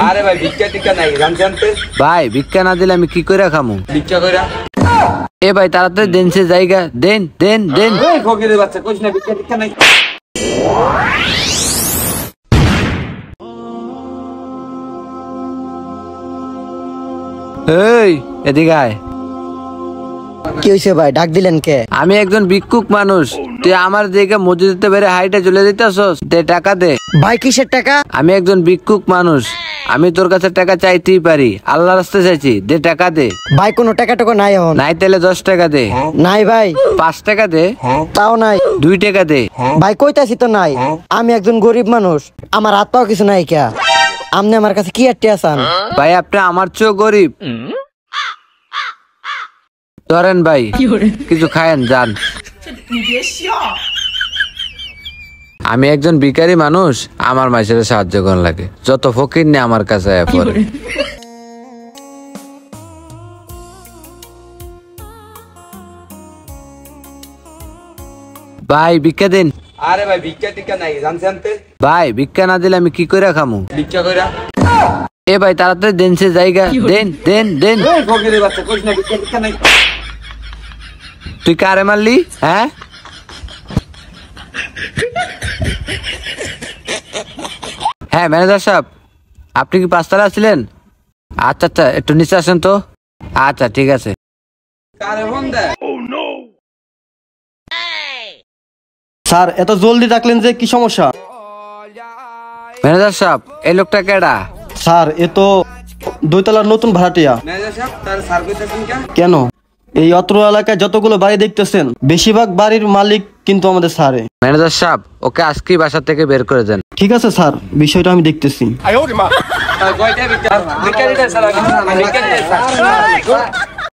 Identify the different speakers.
Speaker 1: আরে ভাই ভিক্ষা টিক্ষা নাই জানতে
Speaker 2: ভাই ভিক্ষা না দিলে আমি কি করে খামু?
Speaker 1: ভিক্ষা কইরা
Speaker 2: এ ভাই তাড়াতাড়ি দেন সে জায়গা দেন দেন দেন।
Speaker 1: এই ফকিরের বাচ্চা কইছ না ভিক্ষা টিক্ষা নাই।
Speaker 2: এই এদিকে আয়।
Speaker 3: কি হয়েছে ভাই, ডাক দিলেন কে?
Speaker 2: আমি একজন ভিক্ষুক মানুষ, তুই আমার দিকে মসজিদে বেড়ে হাইটে চলে দিতেছস, দে টাকা দে।
Speaker 3: ভাই কিসের টাকা?
Speaker 2: আমি একজন ভিক্ষুক মানুষ, আমি তোর কাছে টাকা চাইতেই পারি, আল্লাহর রাস্তায় চাইছি, দে টাকা দে।
Speaker 3: ভাই কোনো টাকা টাকা নাই এখন।
Speaker 2: নাই তাহলে 10 টাকা দে।
Speaker 3: নাই ভাই।
Speaker 2: 5 টাকা দে।
Speaker 3: তাও নাই।
Speaker 2: 2 টাকা দে।
Speaker 3: ভাই কইতাছি তো নাই, আমি একজন গরিব মানুষ, আমার হাত পাও কিছু নাই কে, আপনি আমার কাছে কি আটটি আছেন?
Speaker 2: ভাই আপনি আমার চেয়েও গরিব, ধরেন ভাই কিছু খায়েন যান। আমি একজন ভিখারি মানুষ, আমার মাসের সাহায্য করার লাগে, যত ফকির নে আমার কাছে আয়া পড়ে। ভাই ভিক্ষা দিন।
Speaker 1: আরে ভাই ভিক্ষা টিক্ষা নাই জানতে
Speaker 2: ভাই ভিক্ষা না দিলে আমি কি করে খামু?
Speaker 1: ভিক্ষা কইরা
Speaker 2: এ ভাই তাড়াতাড়ি দেন সে জায়গা দেন দেন দেন।
Speaker 1: এই ফকিরের বাচ্চা কইছ না ভিক্ষা টিক্ষা নাই।
Speaker 2: তুই কারে মারলি? হ্যাঁ হ্যাঁ ম্যানেজার সাহেব, আপনি কি 5 তলায় ছিলেন? আচ্ছা আচ্ছা একটু নিচে আসেন তো। আচ্ছা ঠিক আছে।
Speaker 1: কারে ফোন দে?
Speaker 4: স্যার এত জলদি ডাকলেন যে, কি সমস্যা?
Speaker 2: ম্যানেজার সাহেব এই লোকটা কেডা?
Speaker 4: স্যার এ তো 2 তলার নতুন ভাড়াটিয়া।
Speaker 1: ম্যানেজার সাহেব তার স্যার কইতাছেন কে?
Speaker 4: কেন? এই অত্র এলাকায় যতগুলো বাড়ি দেখতেছেন, বেশিরভাগ বাড়ির মালিক কিন্তু আমাদের স্যারে।
Speaker 2: ম্যানেজার সাহেব ওকে আজকেই বাসা থেকে বের করে দেন।
Speaker 4: ঠিক আছে স্যার, বিষয়টা আমি দেখতেছি।
Speaker 1: কয়টা ভিক্ষা দিতে স্যার? ভিক্ষা দিতে স্যার।